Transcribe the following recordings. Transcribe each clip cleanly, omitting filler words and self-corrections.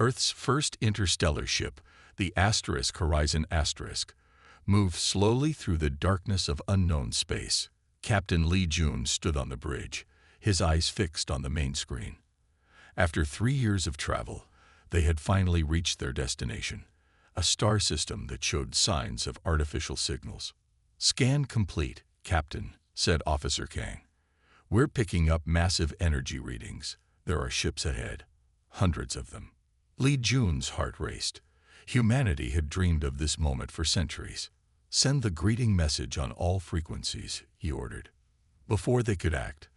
Earth's first interstellar ship, the Horizon Asterisk, moved slowly through the darkness of unknown space. Captain Lee Jun stood on the bridge, his eyes fixed on the main screen. After 3 years of travel, they had finally reached their destination, a star system that showed signs of artificial signals. "Scan complete, Captain," said Officer Kang. "We're picking up massive energy readings. There are ships ahead, hundreds of them." Lee Jun's heart raced. Humanity had dreamed of this moment for centuries. "Send the greeting message on all frequencies," he ordered. Before they could act,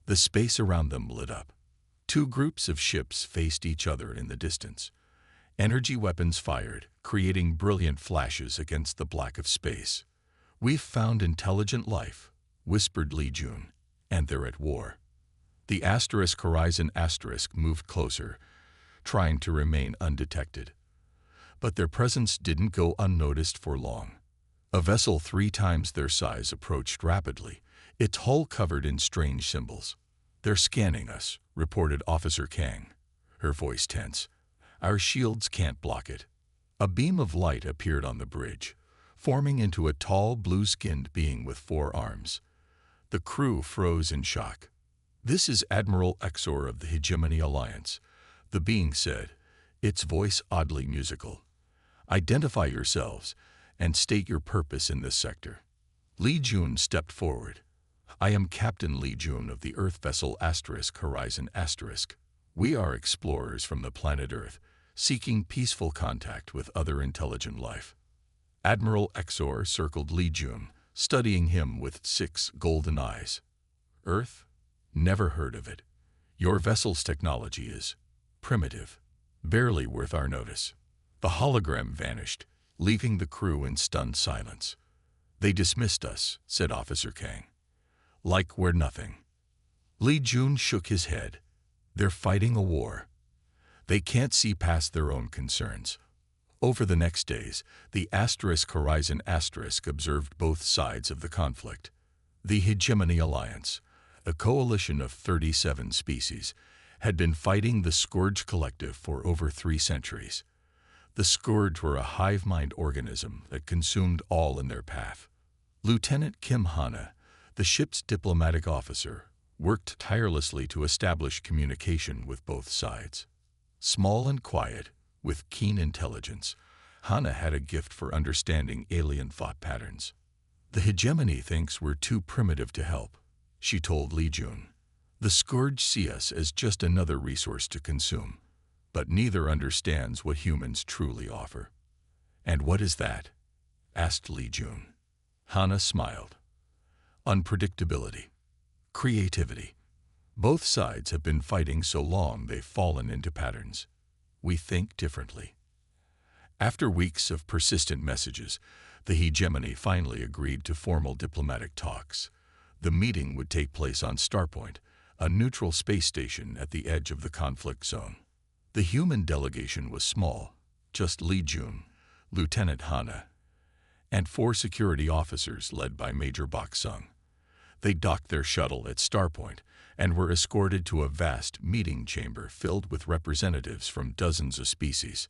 the space around them lit up. 2 groups of ships faced each other in the distance. Energy weapons fired, creating brilliant flashes against the black of space. "We've found intelligent life," whispered Lee Jun, "and they're at war." The Horizon Asterisk moved closer, trying to remain undetected. But their presence didn't go unnoticed for long. A vessel 3 times their size approached rapidly, its hull covered in strange symbols. "They're scanning us," reported Officer Kang, her voice tense. "Our shields can't block it." A beam of light appeared on the bridge, forming into a tall, blue-skinned being with 4 arms. The crew froze in shock. "This is Admiral Exor of the Hegemony Alliance," the being said, its voice oddly musical. "Identify yourselves and state your purpose in this sector." Lee Jun stepped forward. "I am Captain Lee Jun of the Earth vessel Horizon Asterisk. We are explorers from the planet Earth, seeking peaceful contact with other intelligent life." Admiral Exor circled Lee Jun, studying him with 6 golden eyes. "Earth? Never heard of it. Your vessel's technology is primitive, barely worth our notice." The hologram vanished, leaving the crew in stunned silence. "They dismissed us," said Officer Kang. "Like we're nothing." Lee Jun shook his head. "They're fighting a war. They can't see past their own concerns." Over the next days, the Horizon Asterisk observed both sides of the conflict. The Hegemony Alliance, a coalition of 37 species, had been fighting the Scourge Collective for over 3 centuries. The Scourge were a hive-mind organism that consumed all in their path. Lieutenant Kim Hana, the ship's diplomatic officer, worked tirelessly to establish communication with both sides. Small and quiet, with keen intelligence, Hana had a gift for understanding alien thought patterns. "The Hegemony thinks we're too primitive to help," she told Lee Jun. "The Scourge see us as just another resource to consume, but neither understands what humans truly offer." "And what is that?" asked Lee Jun. Hana smiled. "Unpredictability. Creativity. Both sides have been fighting so long they've fallen into patterns. We think differently." After weeks of persistent messages, the Hegemony finally agreed to formal diplomatic talks. The meeting would take place on Starpoint, a neutral space station at the edge of the conflict zone. The human delegation was small, just Lee Jun, Lieutenant Hana, and 4 security officers led by Major Bok Sung. They docked their shuttle at Starpoint and were escorted to a vast meeting chamber filled with representatives from dozens of species.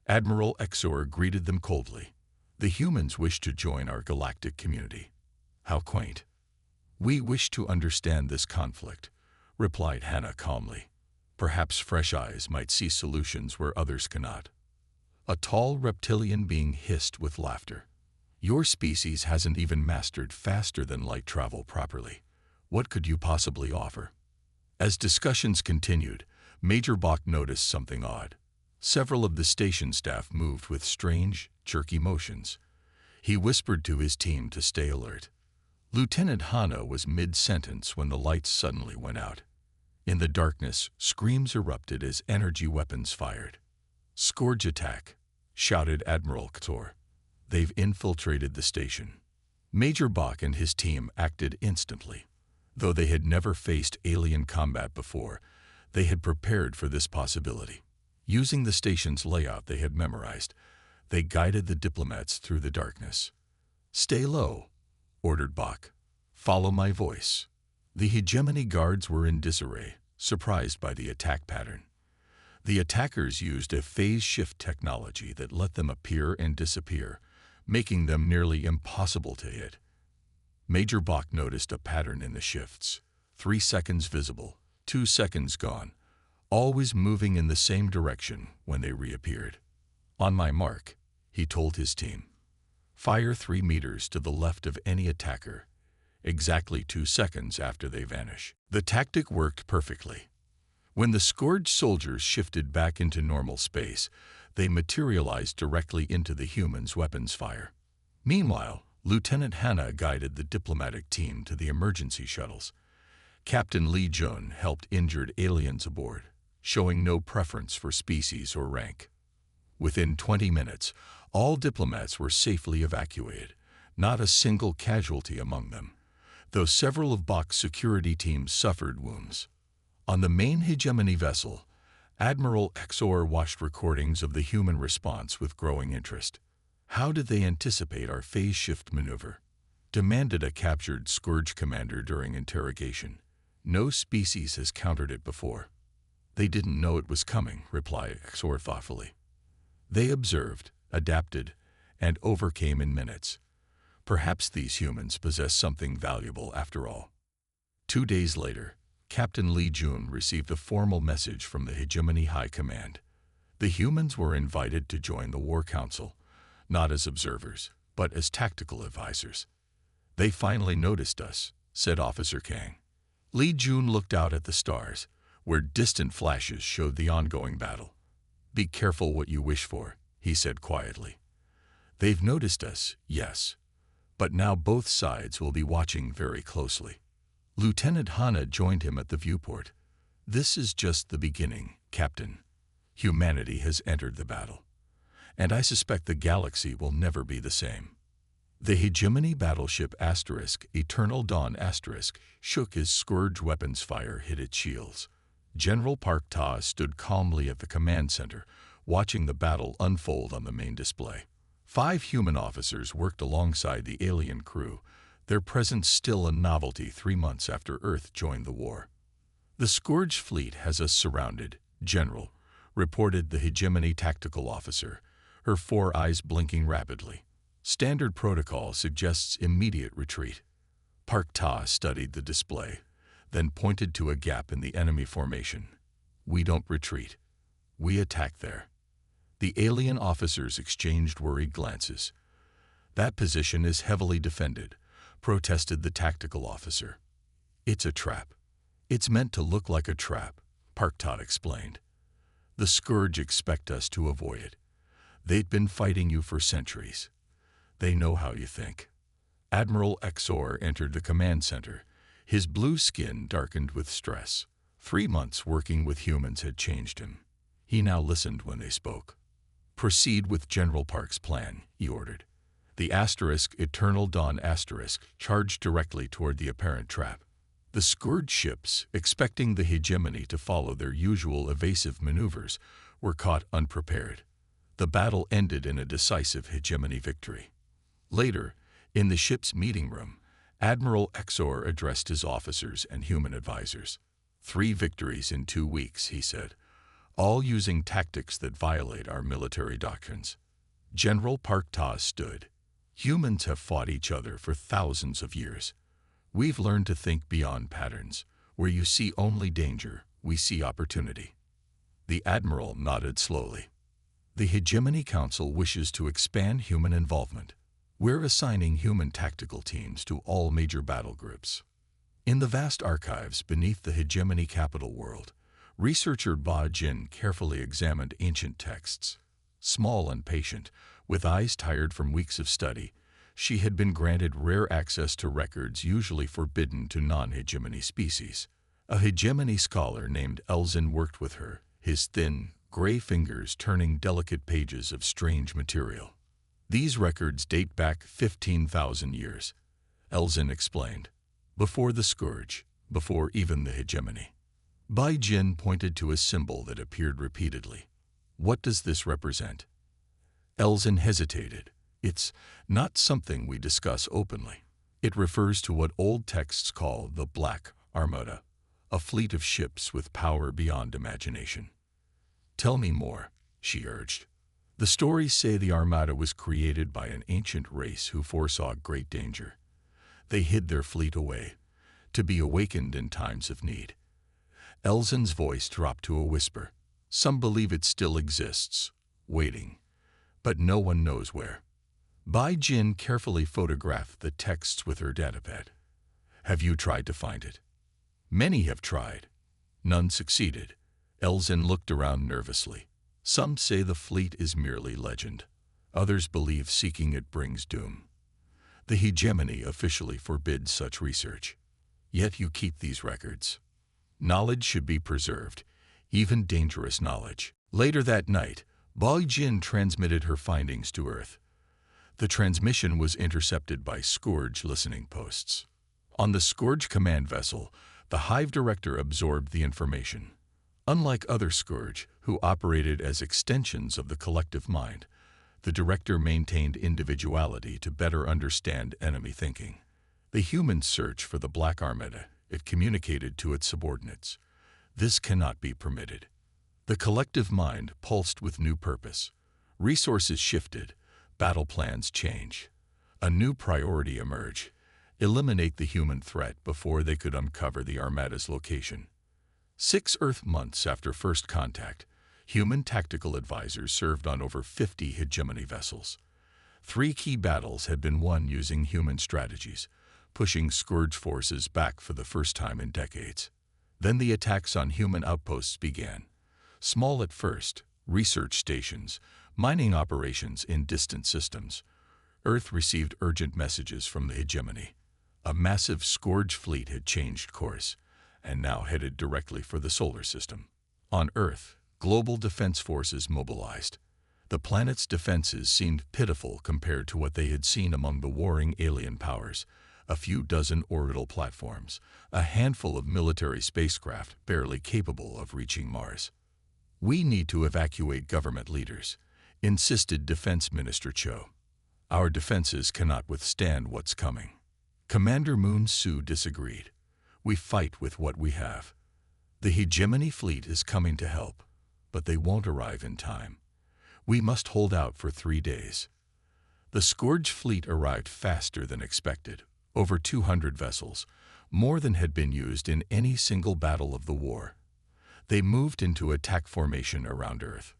Admiral Exor greeted them coldly. "The humans wish to join our galactic community." "How quaint." "We wish to understand this conflict," replied Hana calmly. "Perhaps fresh eyes might see solutions where others cannot." A tall reptilian being hissed with laughter. "Your species hasn't even mastered faster-than-light travel properly. What could you possibly offer?" As discussions continued, Major Bok noticed something odd. Several of the station staff moved with strange, jerky motions. He whispered to his team to stay alert. Lieutenant Hana was mid-sentence when the lights suddenly went out. In the darkness, screams erupted as energy weapons fired. "Scourge attack," shouted Admiral Ktor. "They've infiltrated the station." Major Bok and his team acted instantly. Though they had never faced alien combat before, they had prepared for this possibility. Using the station's layout they had memorized, they guided the diplomats through the darkness. "Stay low," ordered Bok. "Follow my voice." The Hegemony guards were in disarray, surprised by the attack pattern. The attackers used a phase shift technology that let them appear and disappear, making them nearly impossible to hit. Major Bach noticed a pattern in the shifts. 3 seconds visible, 2 seconds gone, always moving in the same direction when they reappeared. On my mark, he told his team. Fire 3 meters to the left of any attacker, exactly 2 seconds after they vanish. The tactic worked perfectly. When the scourged soldiers shifted back into normal space, they materialized directly into the humans' weapons fire. Meanwhile, Lieutenant Hanna guided the diplomatic team to the emergency shuttles. Captain Lee Jun helped injured aliens aboard, showing no preference for species or rank. Within 20 minutes, all diplomats were safely evacuated, not a single casualty among them, though several of Bach's security teams suffered wounds. On the main hegemony vessel, Admiral Exor watched recordings of the human response with growing interest. How did they anticipate our phase shift maneuver? Demanded a captured Scourge commander during interrogation. No species has countered it before. They didn't know it was coming, replied Exor thoughtfully. They observed, adapted, and overcame in minutes. Perhaps these humans possess something valuable after all. 2 days later, Captain Lee Jun received a formal message from the Hegemony High Command. The humans were invited to join the War Council, not as observers, but as tactical advisors. They finally noticed us, said Officer Kang. Lee Jun looked out at the stars, where distant flashes showed the ongoing battle. Be careful what you wish for, he said quietly. They've noticed us, yes, but now both sides will be watching very closely. Lieutenant Hanna joined him at the viewport. This is just the beginning, Captain. Humanity has entered the battle, and I suspect the galaxy will never be the same. The hegemony battleship Eternal Dawn shook as Scourge weapons fire hit its shields. General Park Ta stood calmly at the command center, watching the battle unfold on the main display. 5 human officers worked alongside the alien crew, their presence still a novelty 3 months after Earth joined the war. The Scourge fleet has us surrounded, General, reported the hegemony tactical officer, her 4 eyes blinking rapidly. Standard protocol suggests immediate retreat. Park Ta studied the display, then pointed to a gap in the enemy formation. We don't retreat. We attack there. The alien officers exchanged worried glances. That position is heavily defended, protested the tactical officer. It's a trap. It's meant to look like a trap, Park Ta explained. The Scourge expect us to avoid it. They've been fighting you for centuries. They know how you think. Admiral Exor entered the command center. His blue skin darkened with stress. 3 months working with humans had changed him. He now listened when they spoke. Proceed with General Park's plan, he ordered. The Eternal Dawn charged directly toward the apparent trap. The Scourge ships, expecting the hegemony to follow their usual evasive maneuvers, were caught unprepared. The battle ended in a decisive hegemony victory. Later, in the ship's meeting room, Admiral Exor addressed his officers and human advisors. 3 victories in 2 weeks, he said, all using tactics that violate our military doctrines. General Park Ta stood. Humans have fought each other for thousands of years. We've learned to think beyond patterns. Where you see only danger, we see opportunity. The Admiral nodded slowly. The Hegemony Council wishes to expand human involvement. We're assigning human tactical teams to all major battle groups. In the vast archives beneath the Hegemony capital world, researcher Ba Jin carefully examined ancient texts. Small and patient, with eyes tired from weeks of study, she had been granted rare access to records usually forbidden to non-hegemony species. A hegemony scholar named Elzin worked with her, his thin, gray fingers turning delicate pages of strange material. These records date back 15,000 years, Elzin explained. Before the Scourge, before even the hegemony. Bai Jin pointed to a symbol that appeared repeatedly. What does this represent? Elzin hesitated. It's not something we discuss openly. It refers to what old texts call the Black Armada, a fleet of ships with power beyond imagination. Tell me more, she urged. The stories say the Armada was created by an ancient race who foresaw great danger. They hid their fleet away, to be awakened in times of need. Elzen's voice dropped to a whisper. Some believe it still exists, waiting, but no one knows where. Bai Jin carefully photographed the texts with her datapad. Have you tried to find it? Many have tried. None succeeded. Elzen looked around nervously. Some say the fleet is merely legend. Others believe seeking it brings doom. The hegemony officially forbids such research. Yet you keep these records. Knowledge should be preserved, even dangerous knowledge. Later that night, Bai Jin transmitted her findings to Earth. The transmission was intercepted by Scourge listening posts. On the Scourge command vessel, the Hive Director absorbed the information. Unlike other Scourge, who operated as extensions of the collective mind, the Director maintained individuality to better understand enemy thinking. The humans search for the Black Armada. It communicated to its subordinates. This cannot be permitted. The collective mind pulsed with new purpose. Resources shifted. Battle plans change. A new priority emerged. Eliminate the human threat before they could uncover the Armada's location. 6 Earth months after first contact, human tactical advisors served on over 50 hegemony vessels. 3 key battles had been won using human strategies, pushing Scourge forces back for the first time in decades. Then the attacks on human outposts began. Small at first, research stations, mining operations in distant systems. Earth received urgent messages from the hegemony. A massive Scourge fleet had changed course, and now headed directly for the solar system. On Earth, global defense forces mobilized. The planet's defenses seemed pitiful compared to what they had seen among the warring alien powers. A few dozen orbital platforms, a handful of military spacecraft barely capable of reaching Mars. We need to evacuate government leaders, insisted Defense Minister Cho. Our defenses cannot withstand what's coming. Commander Moon Su disagreed. We fight with what we have. The hegemony fleet is coming to help, but they won't arrive in time. We must hold out for 3 days. The Scourge fleet arrived faster than expected. Over 200 vessels, more than had been used in any single battle of the war. They moved into attack formation around Earth.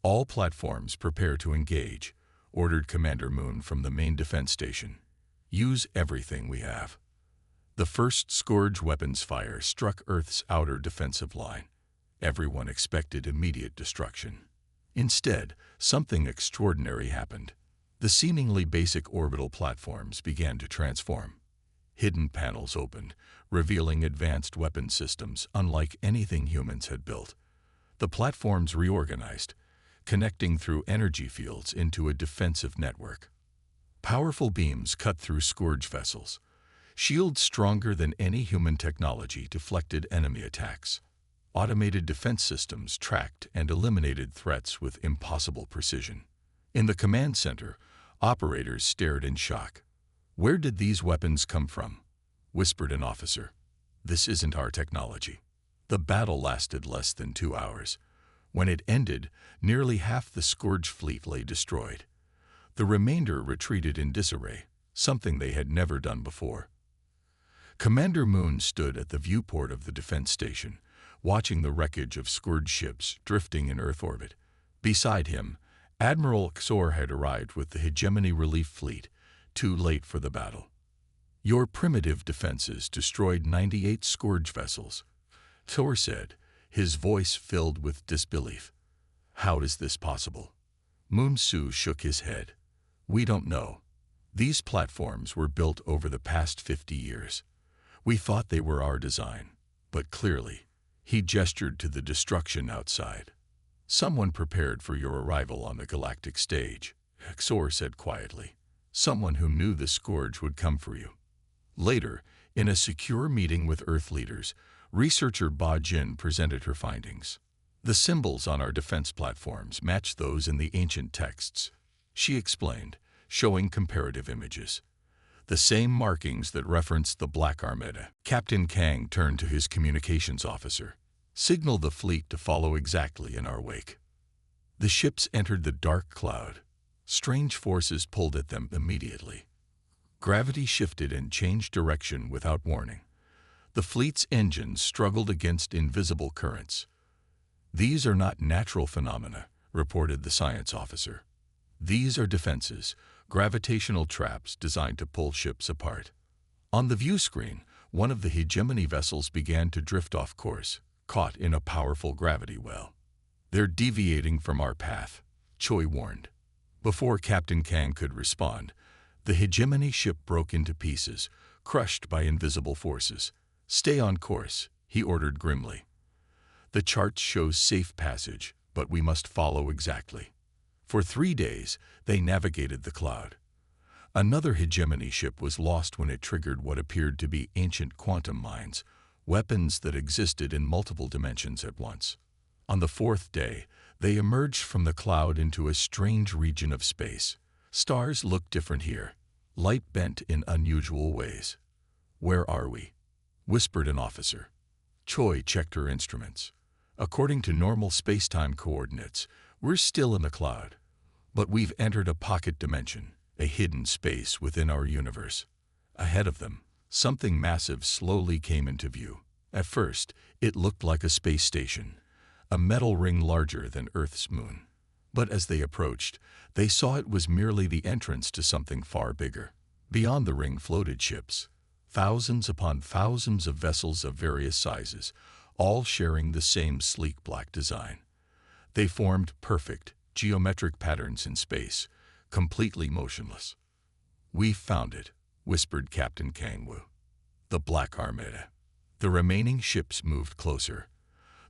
All platforms prepare to engage, ordered Commander Moon from the main defense station. Use everything we have. The first Scourge weapons fire struck Earth's outer defensive line. Everyone expected immediate destruction. Instead, something extraordinary happened. The seemingly basic orbital platforms began to transform. Hidden panels opened, revealing advanced weapon systems unlike anything humans had built. The platforms reorganized, connecting through energy fields into a defensive network. Powerful beams cut through Scourge vessels. Shields stronger than any human technology deflected enemy attacks. Automated defense systems tracked and eliminated threats with impossible precision. In the command center, operators stared in shock. Where did these weapons come from? Whispered an officer. This isn't our technology. The battle lasted less than 2 hours. When it ended, nearly half the Scourge fleet lay destroyed. The remainder retreated in disarray, something they had never done before. Commander Moon stood at the viewport of the defense station, watching the wreckage of Scourge ships drifting in Earth orbit. Beside him, Admiral Xor had arrived with the hegemony relief fleet, too late for the battle. Your primitive defenses destroyed 98 Scourge vessels, Xor said, his voice filled with disbelief. How is this possible? Moon Su shook his head. We don't know. These platforms were built over the past 50 years. We thought they were our design, but clearly, he gestured to the destruction outside. Someone prepared for your arrival on the galactic stage, Xor said quietly. Someone who knew the Scourge would come for you. Later, in a secure meeting with Earth leaders, researcher Ba Jin presented her findings. The symbols on our defense platforms match those in the ancient texts, she explained, showing comparative images. The same markings that referenced the Black Armada. Captain Kang turned to his communications officer. Signal the fleet to follow exactly in our wake. The ships entered the dark cloud. Strange forces pulled at them immediately. Gravity shifted and changed direction without warning. The fleet's engines struggled against invisible currents. "These are not natural phenomena," reported the science officer. "These are defenses, gravitational traps designed to pull ships apart." On the view screen, one of the hegemony vessels began to drift off course, caught in a powerful gravity well. "They're deviating from our path," Choi warned. Before Captain Kang could respond, the hegemony ship broke into pieces, crushed by invisible forces. "Stay on course," he ordered grimly. "The chart shows safe passage, but we must follow exactly." For 3 days, they navigated the cloud. Another hegemony ship was lost when it triggered what appeared to be ancient quantum mines, weapons that existed in multiple dimensions at once. On the 4th day, they emerged from the cloud into a strange region of space. Stars looked different here, light bent in unusual ways. "Where are we?" whispered an officer. Choi checked her instruments. "According to normal space-time coordinates, we're still in the cloud. But we've entered a pocket dimension, a hidden space within our universe." Ahead of them, something massive slowly came into view. At first, it looked like a space station, a metal ring larger than Earth's moon. But as they approached, they saw it was merely the entrance to something far bigger. Beyond the ring floated ships, thousands upon thousands of vessels of various sizes, all sharing the same sleek black design. They formed perfect, geometric patterns in space, completely motionless. "We've found it," whispered Captain Kangwoo. "The Black Armada." The remaining ships moved closer.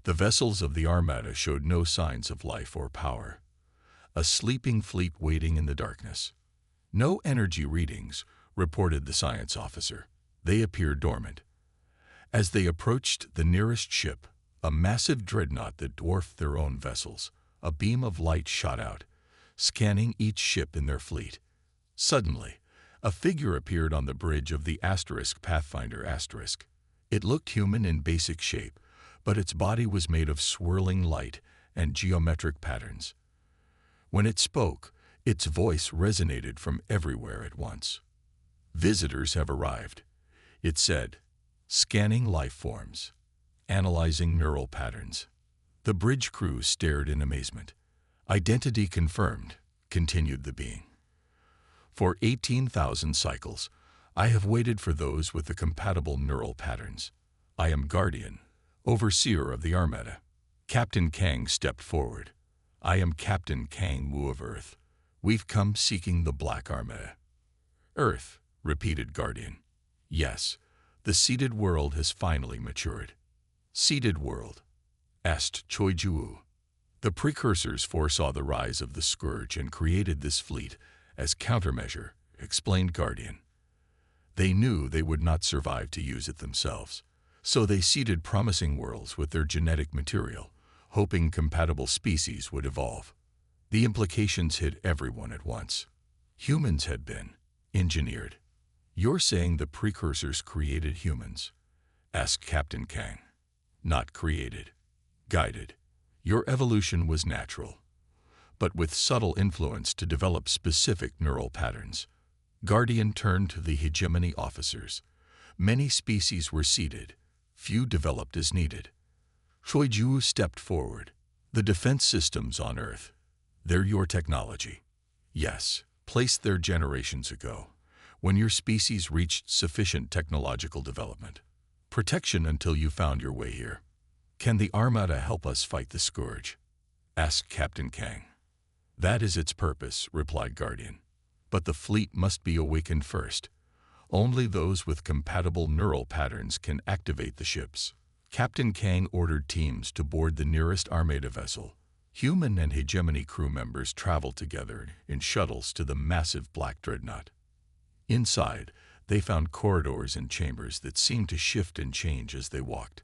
The vessels of the Armada showed no signs of life or power. A sleeping fleet waiting in the darkness. "No energy readings," reported the science officer. "They appear dormant." As they approached the nearest ship, a massive dreadnought that dwarfed their own vessels, a beam of light shot out, scanning each ship in their fleet. Suddenly, a figure appeared on the bridge of the Pathfinder *. It looked human in basic shape, but its body was made of swirling light and geometric patterns. When it spoke, its voice resonated from everywhere at once. "Visitors have arrived," it said, "scanning life forms, analyzing neural patterns." The bridge crew stared in amazement. "Identity confirmed," continued the being. "For 18,000 cycles, I have waited for those with the compatible neural patterns. I am Guardian, overseer of the Armada." Captain Kang stepped forward. "I am Captain Kang Wu of Earth. We've come seeking the Black Armada." "Earth," repeated Guardian. "Yes, the seeded world has finally matured." "Seeded world?" asked Choi Ju. "The precursors foresaw the rise of the Scourge and created this fleet as countermeasure," explained Guardian. "They knew they would not survive to use it themselves, so they seeded promising worlds with their genetic material, hoping compatible species would evolve. The implications hit everyone at once. Humans had been engineered." "You're saying the precursors created humans?" asked Captain Kang. "Not created. Guided. Your evolution was natural, but with subtle influence to develop specific neural patterns." Guardian turned to the hegemony officers. "Many species were seeded, few developed as needed." Choi Ju stepped forward. "The defense systems on Earth, they're your technology." "Yes, placed there generations ago, when your species reached sufficient technological development. Protection until you found your way here." "Can the Armada help us fight the Scourge?" asked Captain Kang. "That is its purpose," replied Guardian. "But the fleet must be awakened first. Only those with compatible neural patterns can activate the ships." Captain Kang ordered teams to board the nearest Armada vessel. Human and hegemony crew members traveled together in shuttles to the massive black dreadnought. Inside, they found corridors and chambers that seemed to shift and change as they walked.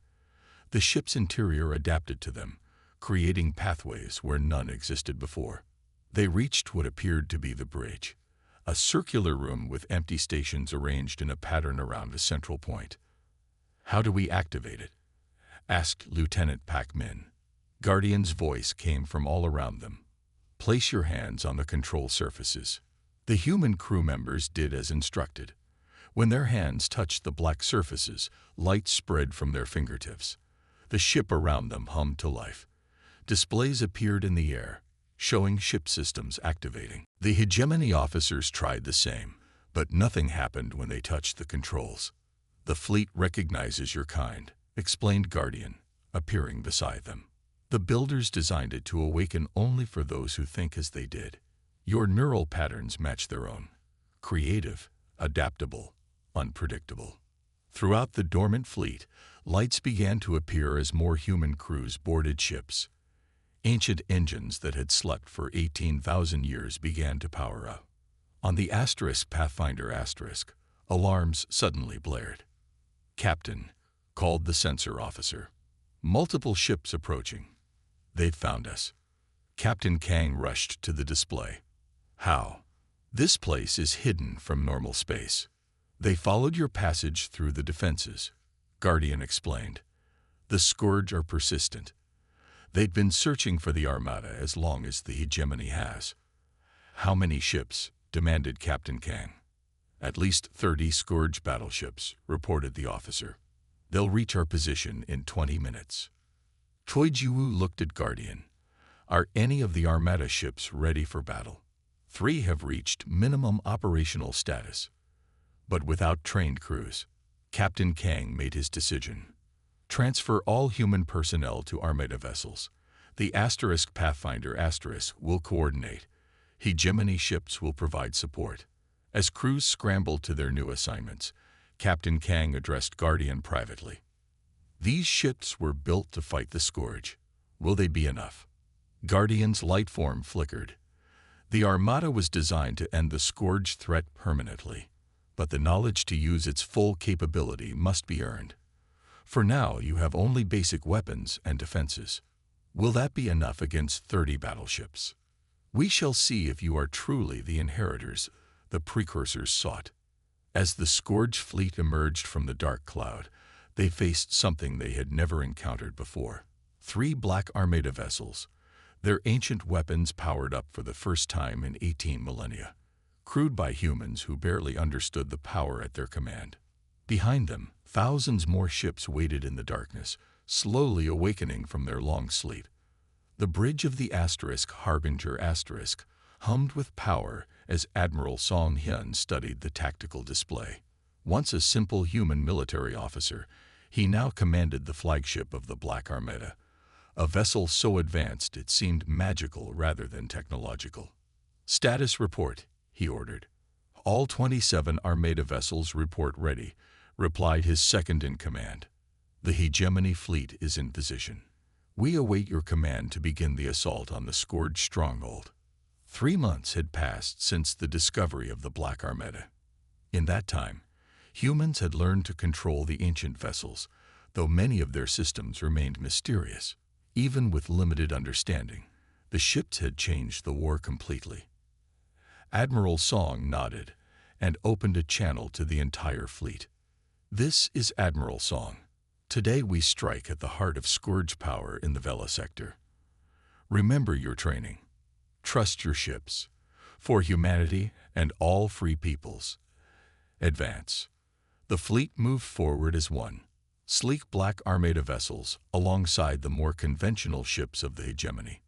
The ship's interior adapted to them, creating pathways where none existed before. They reached what appeared to be the bridge, a circular room with empty stations arranged in a pattern around a central point. "How do we activate it?" asked Lieutenant Pak Min. Guardian's voice came from all around them. Place your hands on the control surfaces. The human crew members did as instructed. When their hands touched the black surfaces, light spread from their fingertips. The ship around them hummed to life. Displays appeared in the air, showing ship systems activating. The hegemony officers tried the same, but nothing happened when they touched the controls. "The fleet recognizes your kind," explained Guardian, appearing beside them. "The builders designed it to awaken only for those who think as they did. Your neural patterns match their own. Creative, adaptable, unpredictable." Throughout the dormant fleet, lights began to appear as more human crews boarded ships. Ancient engines that had slept for 18,000 years began to power up. On the Pathfinder *, alarms suddenly blared. "Captain," called the sensor officer. "Multiple ships approaching. They've found us." Captain Kang rushed to the display. "How?" "This place is hidden from normal space. They followed your passage through the defenses," Guardian explained. "The Scourge are persistent. They'd been searching for the Armada as long as the hegemony has." "How many ships?" demanded Captain Kang. "At least 30 Scourge battleships," reported the officer. "They'll reach our position in 20 minutes. Choi Jiwoo looked at Guardian. "Are any of the Armada ships ready for battle?" 3 have reached minimum operational status, but without trained crews." Captain Kang made his decision. "Transfer all human personnel to Armada vessels. The Pathfinder * will coordinate. Hegemony ships will provide support." As crews scrambled to their new assignments, Captain Kang addressed Guardian privately. "These ships were built to fight the Scourge. Will they be enough?" Guardian's light form flickered. "The Armada was designed to end the Scourge threat permanently, but the knowledge to use its full capability must be earned. For now, you have only basic weapons and defenses. Will that be enough against 30 battleships? We shall see if you are truly the inheritors the precursors sought." As the Scourge fleet emerged from the dark cloud, they faced something they had never encountered before. 3 black Armada vessels, their ancient weapons powered up for the first time in 18 millennia, crewed by humans who barely understood the power at their command. Behind them, thousands more ships waited in the darkness, slowly awakening from their long sleep. The bridge of the Harbinger hummed with power as Admiral Song Hyun studied the tactical display. Once a simple human military officer, he now commanded the flagship of the Black Armada, a vessel so advanced it seemed magical rather than technological. "Status report," he ordered. "All 27 Armada vessels report ready," replied his second-in-command. "The hegemony fleet is in position. We await your command to begin the assault on the Scourge stronghold." 3 months had passed since the discovery of the Black Armada. In that time, humans had learned to control the ancient vessels, though many of their systems remained mysterious. Even with limited understanding, the ships had changed the war completely. Admiral Song nodded and opened a channel to the entire fleet. "This is Admiral Song. Today we strike at the heart of Scourge power in the Vela sector. Remember your training. Trust your ships. For humanity and all free peoples. Advance." The fleet moved forward as one, sleek black Armada vessels alongside the more conventional ships of the hegemony.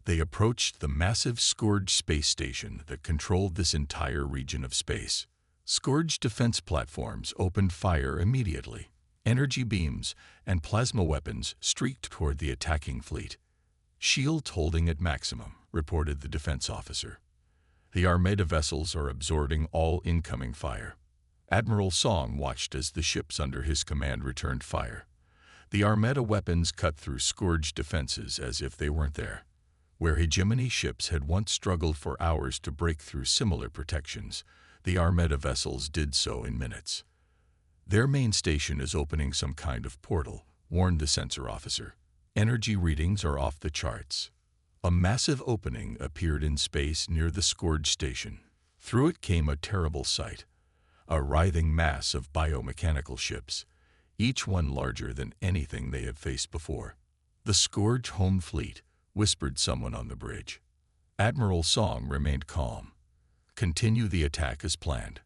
They approached the massive Scourge space station that controlled this entire region of space. Scourge defense platforms opened fire immediately. Energy beams and plasma weapons streaked toward the attacking fleet. "Shields holding at maximum," reported the defense officer. "The Armada vessels are absorbing all incoming fire." Admiral Song watched as the ships under his command returned fire. The Armada weapons cut through Scourge defenses as if they weren't there. Where hegemony ships had once struggled for hours to break through similar protections, the Armada vessels did so in minutes. "Their main station is opening some kind of portal," warned the sensor officer. "Energy readings are off the charts." A massive opening appeared in space near the Scourge station. Through it came a terrible sight, a writhing mass of biomechanical ships, each one larger than anything they had faced before. "The Scourge home fleet," whispered someone on the bridge. Admiral Song remained calm. Continue the attack as planned.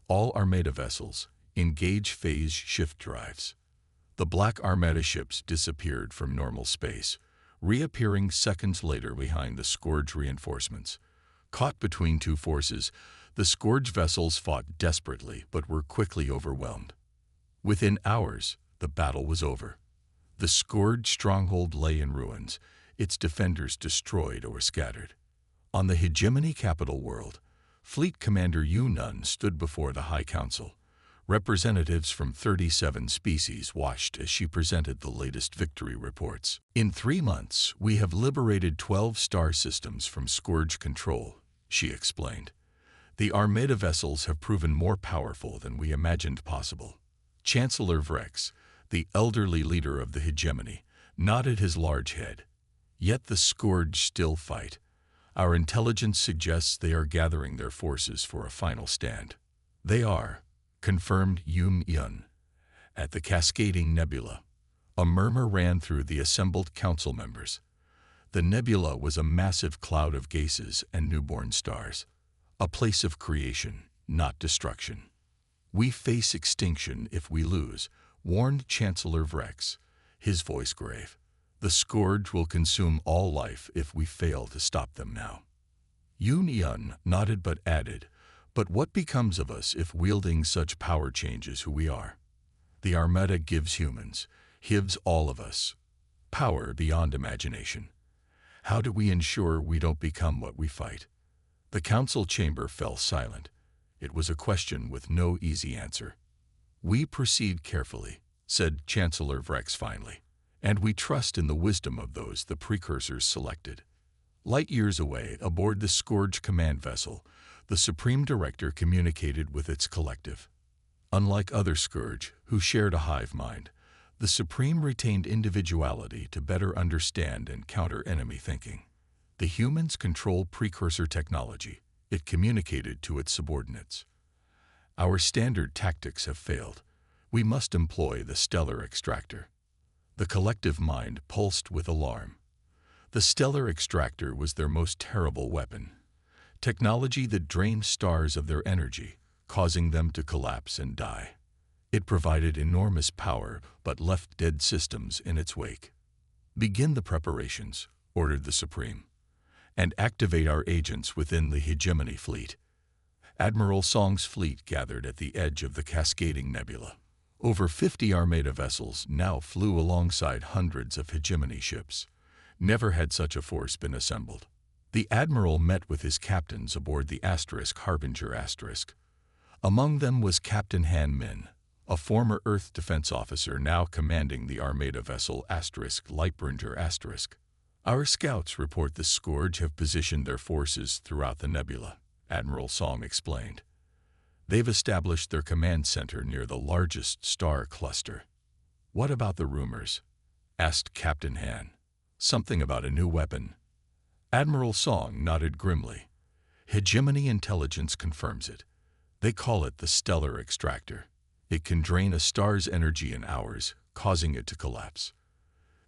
All Armada vessels, engage phase shift drives. The black Armada ships disappeared from normal space, reappearing seconds later behind the Scourge reinforcements. Caught between two forces, the Scourge vessels fought desperately but were quickly overwhelmed. Within hours, the battle was over. The Scourge stronghold lay in ruins, its defenders destroyed or scattered. On the hegemony capital world, Fleet Commander Yu Nun stood before the High Council. Representatives from 37 species watched as she presented the latest victory reports. In 3 months, we have liberated 12 star systems from Scourge control, she explained. The Armada vessels have proven more powerful than we imagined possible. Chancellor Vrex, the elderly leader of the hegemony, nodded his large head. Yet the Scourge still fight. Our intelligence suggests they are gathering their forces for a final stand. They are, confirmed Yum Yun. At the Cascading Nebula, a murmur ran through the assembled council members. The nebula was a massive cloud of gases and newborn stars, a place of creation, not destruction. We face extinction if we lose, warned Chancellor Vrex, his voice grave. The Scourge will consume all life if we fail to stop them now. Yun Yun nodded but added, but what becomes of us if wielding such power changes who we are? The Armada gives humans, gives all of us, power beyond imagination. How do we ensure we don't become what we fight? The council chamber fell silent. It was a question with no easy answer. We proceed carefully, said Chancellor Vrex finally, and we trust in the wisdom of those the precursors selected. Light years away, aboard the Scourge command vessel, the Supreme Director communicated with its collective. Unlike other Scourge, who shared a hive mind, the Supreme retained individuality to better understand and counter enemy thinking. The humans control precursor technology. It communicated to its subordinates. Our standard tactics have failed. We must employ the stellar extractor. The collective mind pulsed with alarm. The stellar extractor was their most terrible weapon. Technology that drained stars of their energy, causing them to collapse and die. It provided enormous power but left dead systems in its wake. Begin the preparations, ordered the Supreme, and activate our agents within the hegemony fleet. Admiral Song's fleet gathered at the edge of the Cascading Nebula. Over 50 Armada vessels now flew alongside hundreds of hegemony ships. Never had such a force been assembled. The Admiral met with his captains aboard the Harbinger *. Among them was Captain Han Min, a former Earth defense officer now commanding the Armada vessel Lightbringer *. Our scouts report the Scourge have positioned their forces throughout the nebula, Admiral Song explained. They've established their command center near the largest star cluster. What about the rumors? Asked Captain Han. Something about a new weapon. Admiral Song nodded grimly. Hegemony intelligence confirms it. They call it the stellar extractor. It can drain a star's energy in hours, causing it to collapse.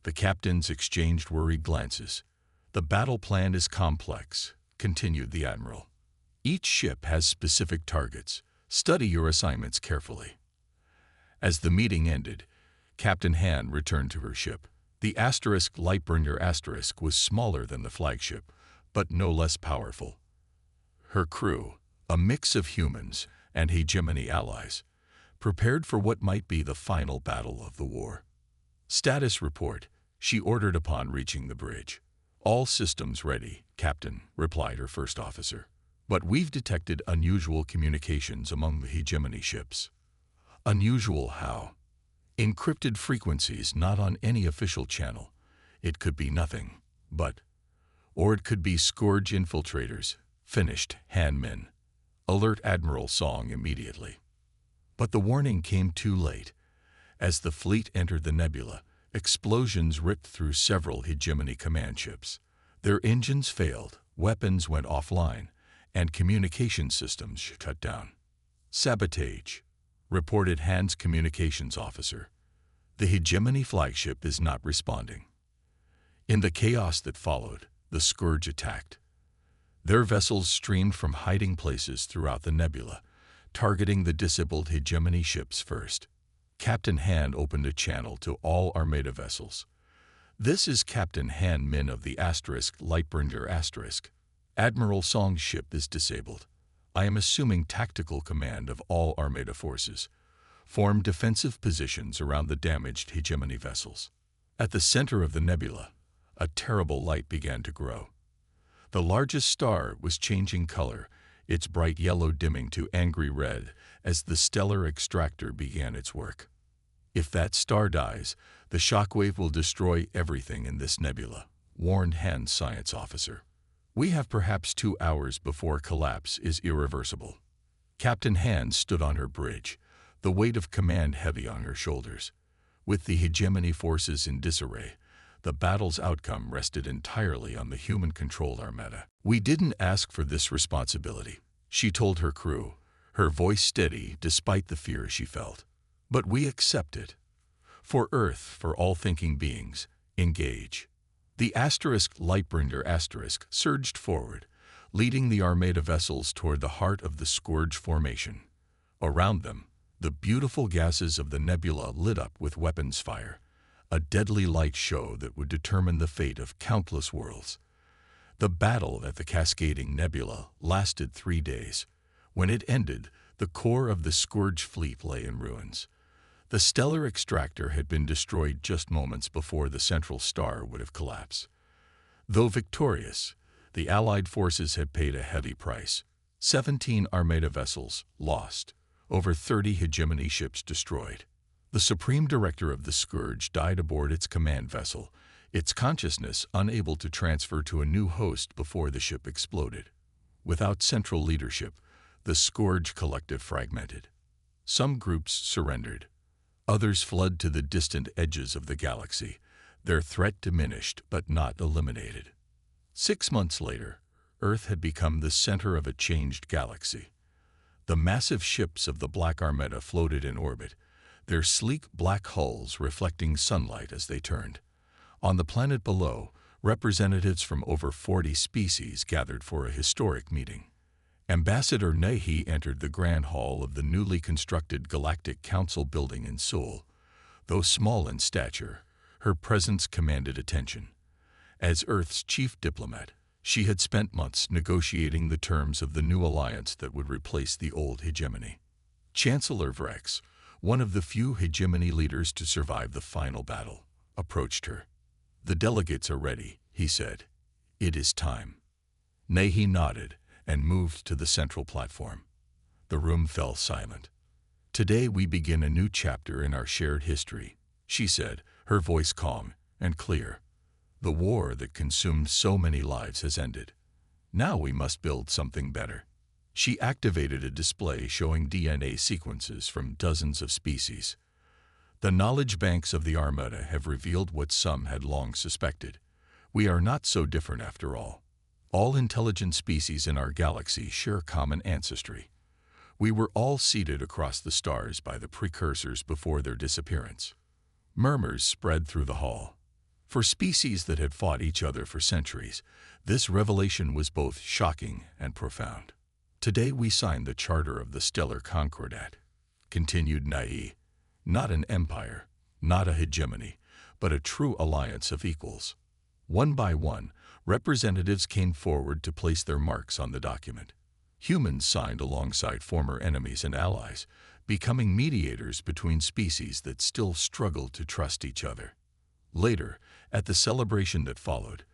The captains exchanged worried glances. The battle plan is complex, continued the Admiral. Each ship has specific targets. Study your assignments carefully. As the meeting ended, Captain Han returned to her ship. The Lightbringer * was smaller than the flagship, but no less powerful. Her crew, a mix of humans and hegemony allies, prepared for what might be the final battle of the war. Status report, she ordered upon reaching the bridge. All systems ready, Captain, replied her first officer. But we've detected unusual communications among the hegemony ships. Unusual how? Encrypted frequencies not on any official channel. It could be nothing, but... Or it could be Scourge infiltrators, finished Han Min. Alert Admiral Song immediately. But the warning came too late. As the fleet entered the nebula, explosions ripped through several hegemony command ships. Their engines failed, weapons went offline, and communication systems shut down. Sabotage, reported Han's communications officer. The hegemony flagship is not responding. In the chaos that followed, the Scourge attacked. Their vessels streamed from hiding places throughout the nebula, targeting the disabled hegemony ships first. Captain Han opened a channel to all Armada vessels. "This is Captain Han Min of the Lightbringer. Admiral Song's ship is disabled. I am assuming tactical command of all Armada forces. Form defensive positions around the damaged hegemony vessels." At the center of the nebula, a terrible light began to grow. The largest star was changing color, its bright yellow dimming to angry red as the stellar extractor began its work. "If that star dies, the shockwave will destroy everything in this nebula," warned Han's science officer. "We have perhaps 2 hours before collapse is irreversible." Captain Han stood on her bridge, the weight of command heavy on her shoulders. With the hegemony forces in disarray, the battle's outcome rested entirely on the human-controlled Armada. "We didn't ask for this responsibility," she told her crew, her voice steady despite the fear she felt. "But we accept it. For Earth, for all thinking beings, engage." The Lightbringer surged forward, leading the Armada vessels toward the heart of the Scourge formation. Around them, the beautiful gases of the nebula lit up with weapons fire, a deadly light show that would determine the fate of countless worlds. The battle at the Cascading Nebula lasted 3 days. When it ended, the core of the Scourge fleet lay in ruins. The stellar extractor had been destroyed just moments before the central star would have collapsed. Though victorious, the Allied forces had paid a heavy price. 17 Armada vessels lost, over 30 hegemony ships destroyed. The Supreme Director of the Scourge died aboard its command vessel, its consciousness unable to transfer to a new host before the ship exploded. Without central leadership, the Scourge collective fragmented. Some groups surrendered. Others fled to the distant edges of the galaxy, their threat diminished but not eliminated. 6 months later, Earth had become the center of a changed galaxy. The massive ships of the Black Armada floated in orbit, their sleek black hulls reflecting sunlight as they turned. On the planet below, representatives from over 40 species gathered for a historic meeting. Ambassador Nahi entered the Grand Hall of the newly constructed Galactic Council building in Seoul. Though small in stature, her presence commanded attention. As Earth's chief diplomat, she had spent months negotiating the terms of the new alliance that would replace the old hegemony. Chancellor Vrex, one of the few hegemony leaders to survive the final battle, approached her. "The delegates are ready," he said. "It is time." Nahi nodded and moved to the central platform. The room fell silent. "Today we begin a new chapter in our shared history," she said, her voice calm and clear. "The war that consumed so many lives has ended. Now we must build something better." She activated a display showing DNA sequences from dozens of species. "The knowledge banks of the Armada have revealed what some had long suspected. We are not so different after all. All intelligent species in our galaxy share common ancestry. We were all seeded across the stars by the precursors before their disappearance." Murmurs spread through the hall. For species that had fought each other for centuries, this revelation was both shocking and profound. "Today we sign the Charter of the Stellar Concordat," continued Nahi. "Not an empire, not a hegemony, but a true alliance of equals." One by one, representatives came forward to place their marks on the document. Humans signed alongside former enemies and allies, becoming mediators between species that still struggled to trust each other. Later, at the celebration that followed,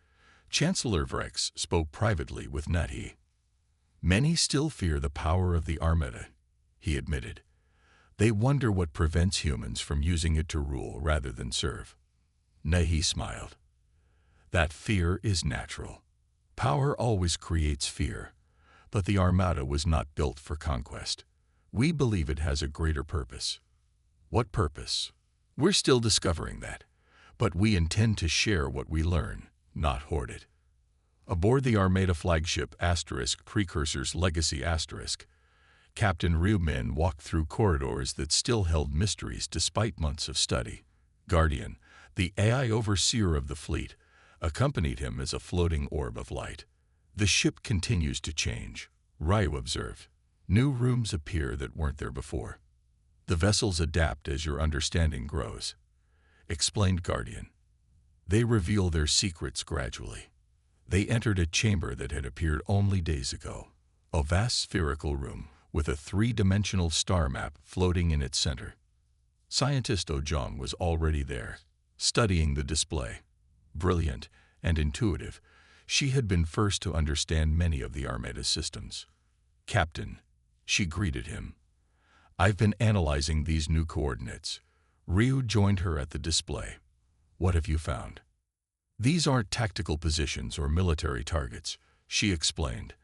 Chancellor Vrex spoke privately with Nahi. "Many still fear the power of the Armada," he admitted. "They wonder what prevents humans from using it to rule rather than serve." Nahi smiled. "That fear is natural. Power always creates fear, but the Armada was not built for conquest. We believe it has a greater purpose." "What purpose?" "We're still discovering that, but we intend to share what we learn, not hoard it." Aboard the Armada flagship Precursor's Legacy Captain Ryu Min walked through corridors that still held mysteries despite months of study. Guardian, the AI overseer of the fleet, accompanied him as a floating orb of light. The ship continues to change, Ryu observed. New rooms appear that weren't there before. The vessels adapt as your understanding grows, explained Guardian. They reveal their secrets gradually. They entered a chamber that had appeared only days ago, a vast spherical room with a three-dimensional star map floating in its center. Scientist Ojong was already there, studying the display. Brilliant and intuitive, she had been first to understand many of the Armada systems. Captain, she greeted him. I've been analyzing these new coordinates. Ryu joined her at the display. What have you found? These aren't tactical positions or military targets, she explained,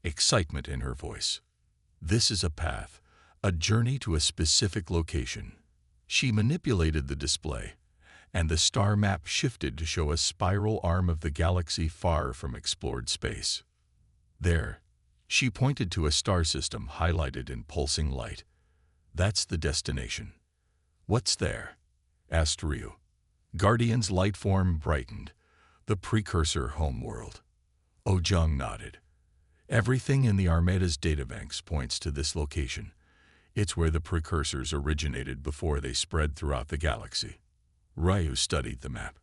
excitement in her voice. This is a path, a journey to a specific location. She manipulated the display, and the star map shifted to show a spiral arm of the galaxy far from explored space. There, she pointed to a star system highlighted in pulsing light. That's the destination. What's there? Asked Ryu. Guardian's light form brightened. The precursor homeworld. Ojong nodded. Everything in the Armada's databanks points to this location. It's where the precursors originated before they spread throughout the galaxy. Ryu studied the map.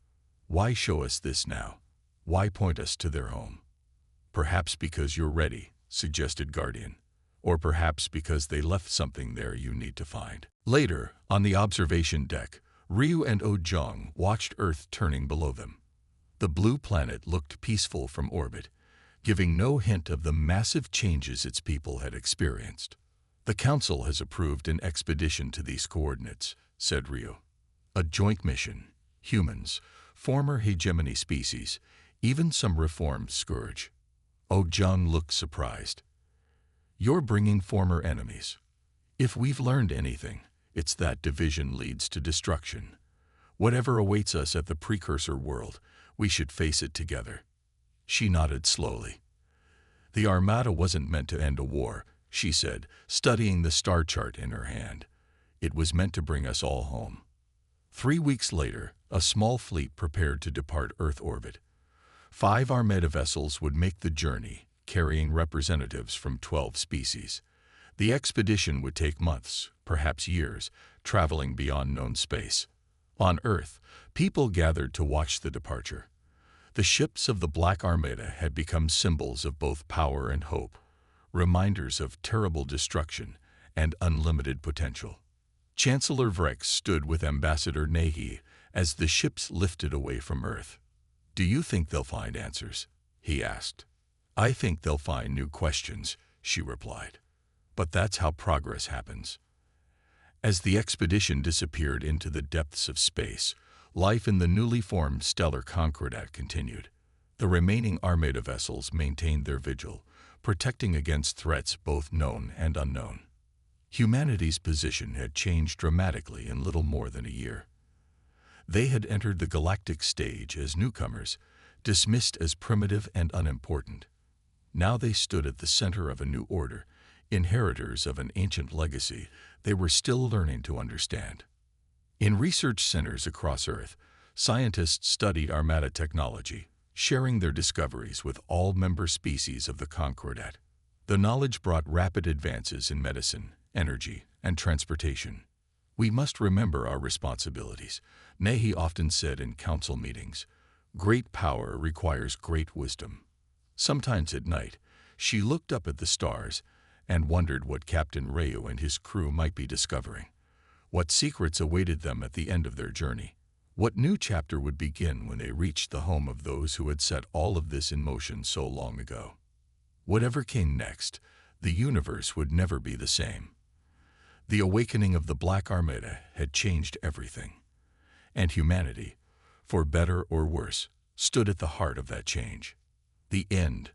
Why show us this now? Why point us to their home? Perhaps because you're ready, suggested Guardian. Or perhaps because they left something there you need to find. Later, on the observation deck, Ryu and Ojong watched Earth turning below them. The blue planet looked peaceful from orbit, giving no hint of the massive changes its people had experienced. The Council has approved an expedition to these coordinates, said Ryu. A joint mission, humans, former hegemony species, even some reformed scourge. Ojong looked surprised. You're bringing former enemies. If we've learned anything, it's that division leads to destruction. Whatever awaits us at the precursor world, we should face it together. She nodded slowly. The Armada wasn't meant to end a war, she said, studying the star chart in her hand. It was meant to bring us all home. 3 weeks later, a small fleet prepared to depart Earth orbit. 5 Armada vessels would make the journey, carrying representatives from 12 species. The expedition would take months, perhaps years, traveling beyond known space. On Earth, people gathered to watch the departure. The ships of the Black Armada had become symbols of both power and hope, reminders of terrible destruction and unlimited potential. Chancellor Vrex stood with Ambassador Nahi as the ships lifted away from Earth. Do you think they'll find answers? He asked. I think they'll find new questions, she replied. But that's how progress happens. As the expedition disappeared into the depths of space, life in the newly formed stellar Concordat continued. The remaining Armada vessels maintained their vigil, protecting against threats both known and unknown. Humanity's position had changed dramatically in little more than a year. They had entered the galactic stage as newcomers, dismissed as primitive and unimportant. Now they stood at the center of a new order, inheritors of an ancient legacy they were still learning to understand. In research centers across Earth, scientists studied Armada technology, sharing their discoveries with all member species of the Concordat. The knowledge brought rapid advances in medicine, energy, and transportation. We must remember our responsibilities, Nahi often said in council meetings. Great power requires great wisdom. Sometimes at night, she looked up at the stars and wondered what Captain Ryu and his crew might be discovering. What secrets awaited them at the end of their journey? What new chapter would begin when they reached the home of those who had set all of this in motion so long ago? Whatever came next, the universe would never be the same. The awakening of the Black Armada had changed everything. And humanity, for better or worse, stood at the heart of that change. The end.